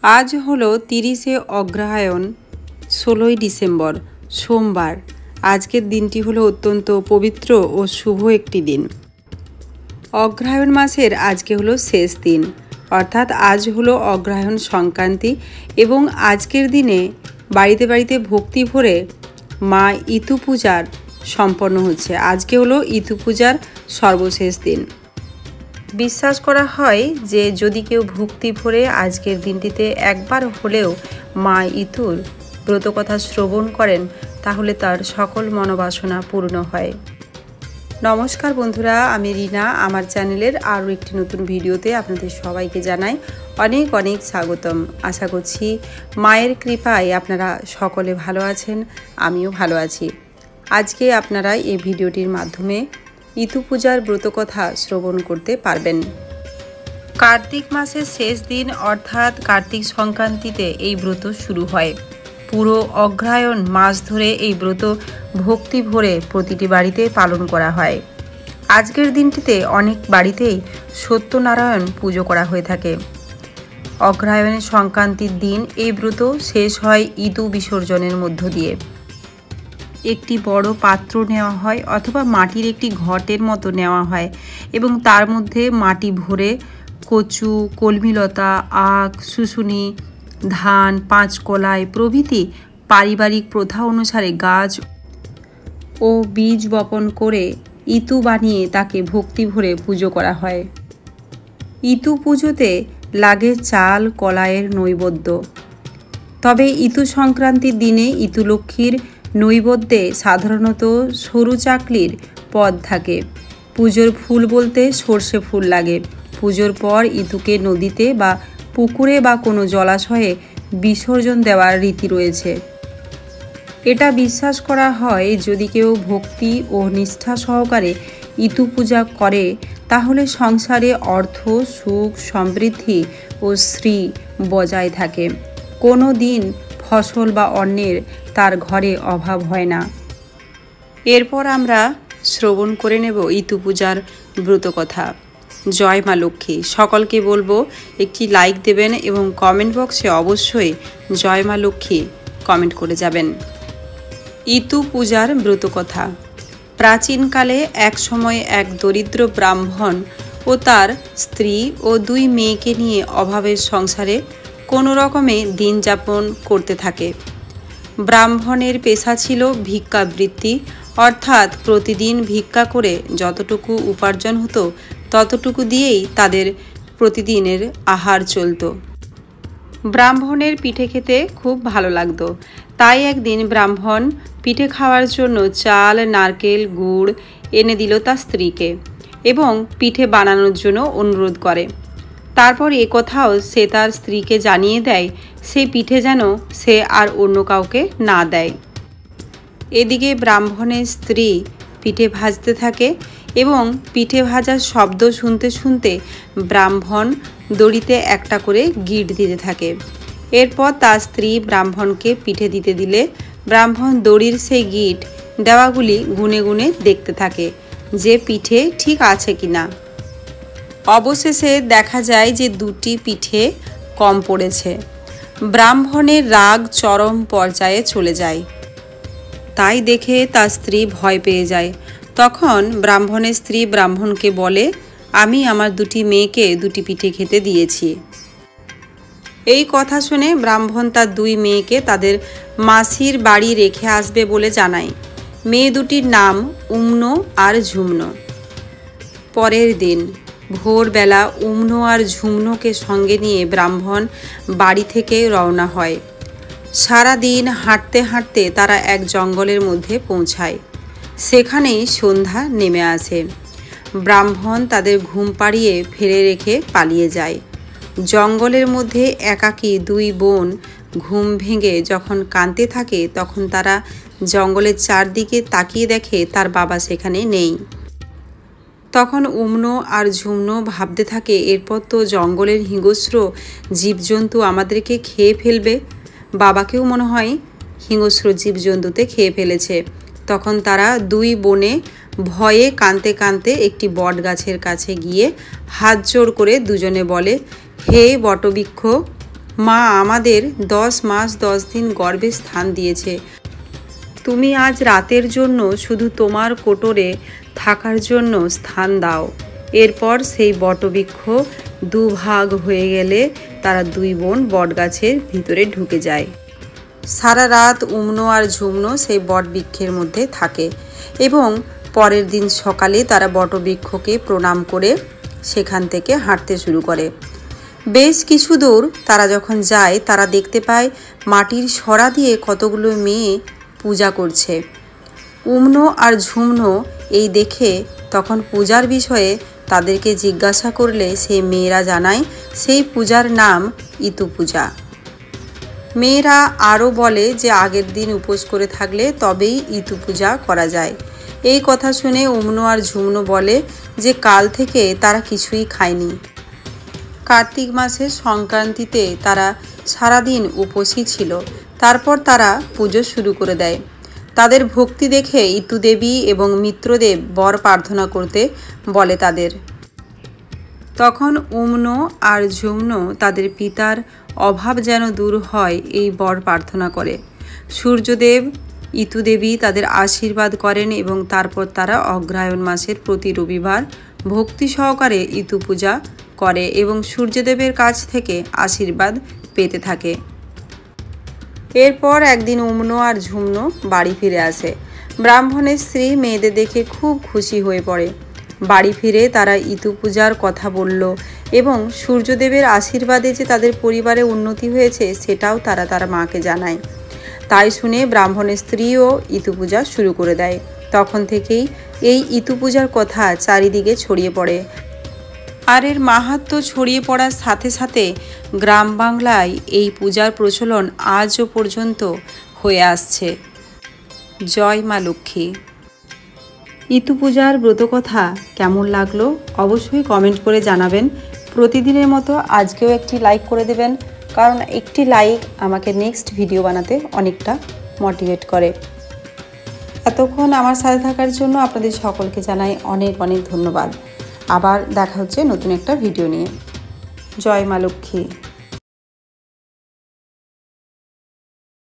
আজ হলো 30শে অগ্রহায়ণ 16ই ডিসেম্বর সোমবার। আজকের দিনটি হলো অত্যন্ত পবিত্র ও শুভ একটি দিন। অগ্রহায়ণ মাসের আজকে হলো শেষ দিন, অর্থাৎ আজ হলো অগ্রহায়ণ সংক্রান্তি এবং আজকের দিনে বাড়িতে বাড়িতে ভক্তি ভরে মা ইতু পূজার সম্পন্ন হচ্ছে। আজকে হলো ইতু পূজার সর্বশেষ দিন। বিশ্বাস করা হয় যে যদি কেউ ভক্তি ভরে আজকের দিনটিতে একবার হলেও মা ইতুর ব্রতকথা শ্রবণ করেন তাহলে তার সকল মনোবাসনা পূর্ণ হয়। নমস্কার বন্ধুরা, আমি রিনা। আমার চ্যানেলের আরও একটি নতুন ভিডিওতে আপনাদের সবাইকে জানাই অনেক অনেক স্বাগতম। আশা করছি মায়ের কৃপায় আপনারা সকলে ভালো আছেন, আমিও ভালো আছি। আজকে আপনারা এই ভিডিওটির মাধ্যমে ইতু পূজার ব্রতকথা শ্রবণ করতে পারবেন। কার্তিক মাসের শেষ দিন অর্থাৎ কার্তিক সংক্রান্তিতে এই ব্রত শুরু হয়। পুরো অগ্রহায়ণ মাস ধরে এই ব্রত ভক্তি ভরে প্রতিটি বাড়িতে পালন করা হয়। আজকের দিনটিতে অনেক বাড়িতেই সত্যনারায়ণ পুজো করা হয়ে থাকে। অগ্রহায়ণের সংক্রান্তির দিন এই ব্রত শেষ হয় ইতু বিসর্জনের মধ্য দিয়ে। একটি বড় পাত্র নেওয়া হয় অথবা মাটির একটি ঘটের মতো নেওয়া হয় এবং তার মধ্যে মাটি ভরে কচু, কলমিলতা, আখ, শুশুনি, ধান, পাঁচকলাই প্রভৃতি পারিবারিক প্রথা অনুসারে গাছ ও বীজ বপন করে ইতু বানিয়ে তাকে ভক্তি ভরে পুজো করা হয়। ইতু পুজোতে লাগে চাল কলাইয়ের নৈবেদ্য। তবে ইতু সংক্রান্তির দিনে ইতু লক্ষ্মীর নৈবেদ্যে সাধারণত সরু চাকলির পদ থাকে। পুজোর ফুল বলতে সর্ষে ফুল লাগে। পুজোর পর ইতুকে নদীতে বা পুকুরে বা কোনো জলাশয়ে বিসর্জন দেওয়ার রীতি রয়েছে। এটা বিশ্বাস করা হয় যদি কেউ ভক্তি ও নিষ্ঠা সহকারে ইতু পূজা করে তাহলে সংসারে অর্থ, সুখ, সমৃদ্ধি ও শ্রী বজায় থাকে। কোনো দিন ফসল বা অন্নের তার ঘরে অভাব হয় না। এরপর আমরা শ্রবণ করে নেব ইতু পূজার ব্রতকথা। জয় মা লক্ষ্মী। সকলকে বলবো একটি লাইক দেবেন এবং কমেন্ট বক্সে অবশ্যই জয় মা লক্ষ্মী কমেন্ট করে যাবেন। ইতু পূজার ব্রতকথা। প্রাচীনকালে এক সময় এক দরিদ্র ব্রাহ্মণ ও তার স্ত্রী ও 2 মেয়েকে নিয়ে অভাবের সংসারে কোনো রকমে দিন যাপন করতে থাকে। ব্রাহ্মণের পেশা ছিল ভিক্ষাবৃত্তি, অর্থাৎ প্রতিদিন ভিক্ষা করে যতটুকু উপার্জন হতো ততটুকু দিয়েই তাদের প্রতিদিনের আহার চলত। ব্রাহ্মণের পিঠে খেতে খুব ভালো লাগতো, তাই একদিন ব্রাহ্মণ পিঠে খাওয়ার জন্য চাল, নারকেল, গুড় এনে দিল তার স্ত্রীকে এবং পিঠে বানানোর জন্য অনুরোধ করে। তারপর কথাও সে তার স্ত্রীকে জানিয়ে দেয় সেই পিঠে যেন সে আর অন্য কাউকে না দেয়। এদিকে ব্রাহ্মণের স্ত্রী পিঠে ভাজতে থাকে এবং পিঠে ভাজার শব্দ শুনতে শুনতে ব্রাহ্মণ দড়িতে একটা করে গিঁট দিতে থাকে। এরপর তার স্ত্রী ব্রাহ্মণকে পিঠে দিতে দিলে ব্রাহ্মণ দড়ির সেই গিঁট দেওয়াগুলি গুনে গুনে দেখতে থাকে যে পিঠে ঠিক আছে কিনা। অবশেষে দেখা যায় যে 2টি পিঠে কম পড়েছে। ব্রাহ্মণের রাগ চরম পর্যায়ে চলে যায়। তাই দেখে তার স্ত্রী ভয় পেয়ে যায়। তখন ব্রাহ্মণের স্ত্রী ব্রাহ্মণকে বলে, আমি আমার 2টি মেয়েকে 2টি পিঠে খেতে দিয়েছি। এই কথা শুনে ব্রাহ্মণ তার 2 মেয়েকে তাদের মাসির বাড়ি রেখে আসবে বলে জানায়। মেয়ে 2টির নাম উমনো আর ঝুমনো। পরের দিন ভোরবেলা উমনো আর ঝুমনোকে সঙ্গে নিয়ে ব্রাহ্মণ বাড়ি থেকে রওনা হয়। সারা দিন হাঁটতে হাঁটতে তারা এক জঙ্গলের মধ্যে পৌঁছায়। সেখানেই সন্ধ্যা নেমে আসে। ব্রাহ্মণ তাদের ঘুম পাড়িয়ে ফেলে রেখে পালিয়ে যায়। জঙ্গলের মধ্যে একাকী 2 বোন ঘুম ভেঙে যখন কাঁদতে থাকে তখন তারা জঙ্গলের চারদিকে তাকিয়ে দেখে তার বাবা সেখানে নেই। তখন উমনো আর ঝুমনো ভাবতে থাকে এরপর তো জঙ্গলের হিংস্র জীবজন্তু আমাদেরকে খেয়ে ফেলবে। বাবাকেও মনে হয় হিংস্র জীবজন্তুতে খেয়ে ফেলেছে। তখন তারা 2 বোনে ভয়ে কাঁদতে কাঁদতে একটি বট গাছের কাছে গিয়ে হাত জোড় করে দুজনে বলে, হে বটবৃক্ষ মা আমাদের 10 মাস 10 দিন গর্ভে স্থান দিয়েছে। তুমি আজ রাতের জন্য শুধু তোমার কোটরে থাকার জন্য স্থান দাও। এরপর সেই বটবৃক্ষ দুভাগ হয়ে গেলে তারা দুই বোন বটগাছের ভিতরে ঢুকে যায়। সারা রাত উমনো আর ঝুমনো সেই বটবৃক্ষের মধ্যে থাকে এবং পরের দিন সকালে তারা বটবৃক্ষকে প্রণাম করে সেখান থেকে হাঁটতে শুরু করে। বেশ কিছু দূর তারা যখন যায় তারা দেখতে পায় মাটির সরা দিয়ে কতগুলো মেয়ে পূজা করছে। উমনো আর ঝুমনো এই দেখে তখন পূজার বিষয়ে তাদেরকে জিজ্ঞাসা করলে সেই মেয়েরা জানায় সেই পূজার নাম ইতু পূজা। মেয়েরা আরও বলে যে আগের দিন উপোস করে থাকলে তবেই ইতু পূজা করা যায়। এই কথা শুনে উমনো আর ঝুমনো বলে যে কাল থেকে তারা কিছুই খায়নি। কার্তিক মাসের সংক্রান্তিতে তারা সারাদিন উপোসই ছিল। তারপর তারা পুজো শুরু করে দেয়। তাদের ভক্তি দেখে ইতু দেবী এবং মিত্রদেব বর প্রার্থনা করতে বলে তাদের। তখন উমনো আর ঝুমনো তাদের পিতার অভাব যেন দূর হয় এই বর প্রার্থনা করে। সূর্যদেব ইতু দেবী তাদের আশীর্বাদ করেন এবং তারপর তারা অগ্রহায়ণ মাসের প্রতি রবিবার ভক্তি সহকারে ইতু পূজা করে এবং সূর্যদেবের কাছ থেকে আশীর্বাদ পেতে থাকে। এরপর একদিন উমনো আর ঝুমনো বাড়ি ফিরে আসে। ব্রাহ্মণের স্ত্রী মেয়েদের দেখে খুব খুশি হয়ে পড়ে। বাড়ি ফিরে তারা ইতু পূজার কথা বলল এবং সূর্যদেবের আশীর্বাদে যে তাদের পরিবারে উন্নতি হয়েছে সেটাও তারা মাকে জানায়। তাই শুনে ব্রাহ্মণের স্ত্রীও ইতু পূজা শুরু করে দেয়। তখন থেকেই এই ইতু পূজার কথা চারিদিকে ছড়িয়ে পড়ে আর এর মাহাত্ম্য ছড়িয়ে পড়ার সাথে সাথে গ্রাম বাংলায় এই পূজার প্রচলন আজও পর্যন্ত হয়ে আসছে। জয় মা লক্ষ্মী। ইতু পূজার ব্রতকথা কেমন লাগলো অবশ্যই কমেন্ট করে জানাবেন। প্রতিদিনের মতো আজকেও একটি লাইক করে দেবেন, কারণ একটি লাইক আমাকে নেক্সট ভিডিও বানাতে অনেকটা মোটিভেট করে। এতক্ষণ আমার সাথে থাকার জন্য আপনাদের সকলকে জানাই অনেক অনেক ধন্যবাদ। আবার দেখা হচ্ছে নতুন একটা ভিডিও নিয়ে। জয় মা লক্ষ্মী।